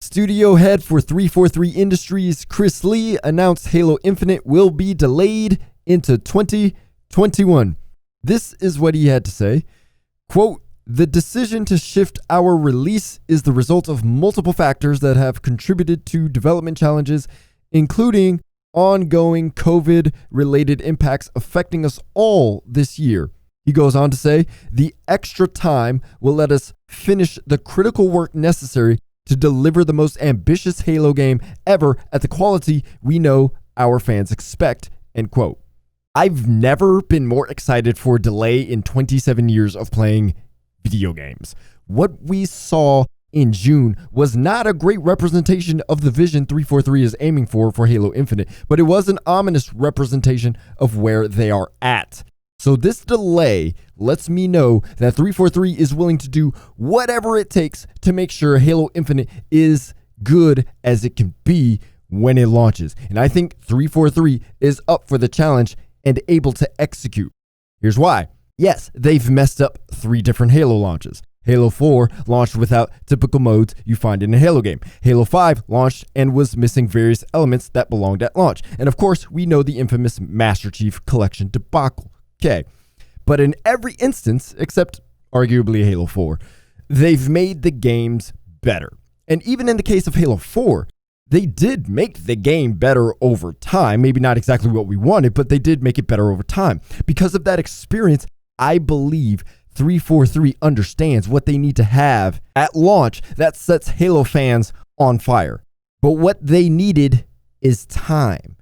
Studio head for 343 Industries, Chris Lee, announced Halo Infinite will be delayed into 2021. This is what he had to say. Quote, "The decision to shift our release is the result of multiple factors that have contributed to development challenges, including ongoing COVID-related impacts affecting us all this year." He goes on to say, "The extra time will let us finish the critical work necessary to deliver the most ambitious Halo game ever at the quality we know our fans expect," end quote. I've never been more excited for a delay in 27 years of playing video games. What we saw in June was not a great representation of the vision 343 is aiming for Halo Infinite, but it was an ominous representation of where they are at. So this delay lets me know that 343 is willing to do whatever it takes to make sure Halo Infinite is good as it can be when it launches. And I think 343 is up for the challenge and able to execute. Here's why. Yes, they've messed up 3 different Halo launches. Halo 4 launched without typical modes you find in a Halo game. Halo 5 launched and was missing various elements that belonged at launch. And of course, we know the infamous Master Chief Collection debacle. Okay, but in every instance, except arguably Halo 4, they've made the games better. And even in the case of Halo 4, they did make the game better over time. Maybe not exactly what we wanted, but they did make it better over time. Because of that experience, I believe 343 understands what they need to have at launch that sets Halo fans on fire. But what they needed is time.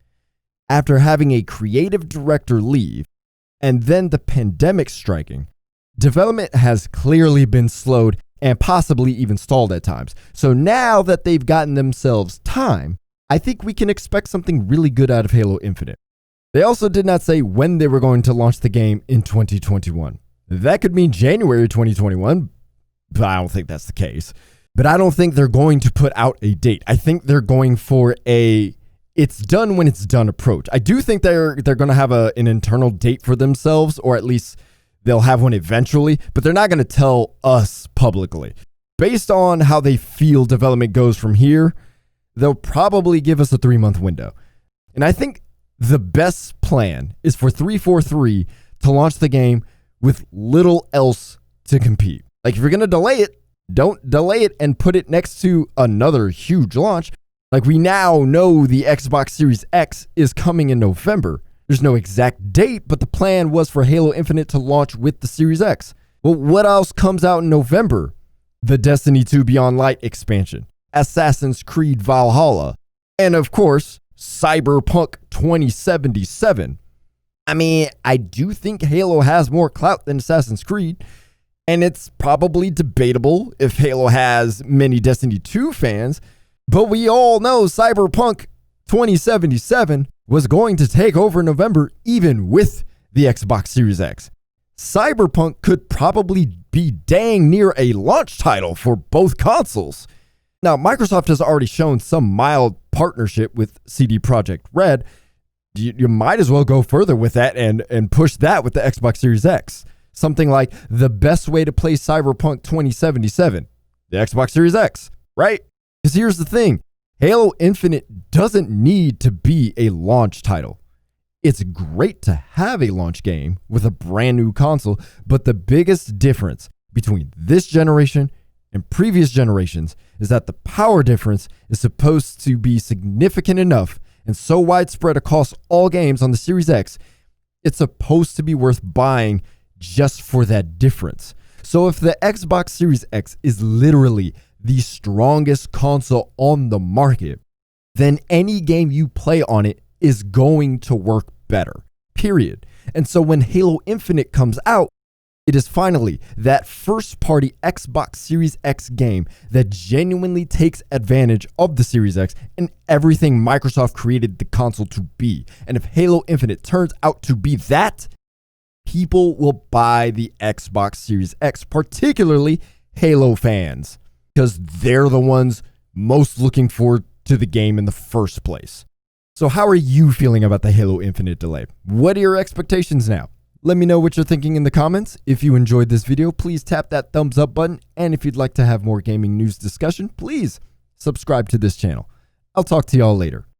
After having a creative director leave, and then the pandemic striking, development has clearly been slowed and possibly even stalled at times. So now that they've gotten themselves time, I think we can expect something really good out of Halo Infinite. They also did not say when they were going to launch the game in 2021. That could mean January 2021, but I don't think that's the case. But I don't think they're going to put out a date. I think they're going for a it's done when it's done approach. I do think they're going to have an internal date for themselves, or at least they'll have one eventually, but they're not going to tell us publicly. Based on how they feel development goes from here, they'll probably give us a 3-month window. And I think the best plan is for 343 to launch the game with little else to compete. Like if you're going to delay it, don't delay it and put it next to another huge launch. Like we now know the Xbox Series X is coming in November. There's no exact date, but the plan was for Halo Infinite to launch with the Series X. Well, what else comes out in November? The Destiny 2 Beyond Light expansion, Assassin's Creed Valhalla, and of course, Cyberpunk 2077. I mean, I do think Halo has more clout than Assassin's Creed, and it's probably debatable if Halo has many Destiny 2 fans, but we all know Cyberpunk 2077 was going to take over November even with the Xbox Series X. Cyberpunk could probably be dang near a launch title for both consoles. Now, Microsoft has already shown some mild partnership with CD Projekt Red. You might as well go further with that and push that with the Xbox Series X. Something like the best way to play Cyberpunk 2077, the Xbox Series X, right? Because here's the thing, Halo Infinite doesn't need to be a launch title. It's great to have a launch game with a brand new console, but the biggest difference between this generation and previous generations is that the power difference is supposed to be significant enough and so widespread across all games on the Series X, it's supposed to be worth buying just for that difference. So if the Xbox Series X is literally the strongest console on the market, then any game you play on it is going to work better, period. And so when Halo Infinite comes out, it is finally that first-party Xbox Series X game that genuinely takes advantage of the Series X and everything Microsoft created the console to be. And if Halo Infinite turns out to be that, people will buy the Xbox Series X, particularly Halo fans, because they're the ones most looking forward to the game in the first place. So how are you feeling about the Halo Infinite delay? What are your expectations now? Let me know what you're thinking in the comments. If you enjoyed this video, please tap that thumbs up button. And if you'd like to have more gaming news discussion, please subscribe to this channel. I'll talk to y'all later.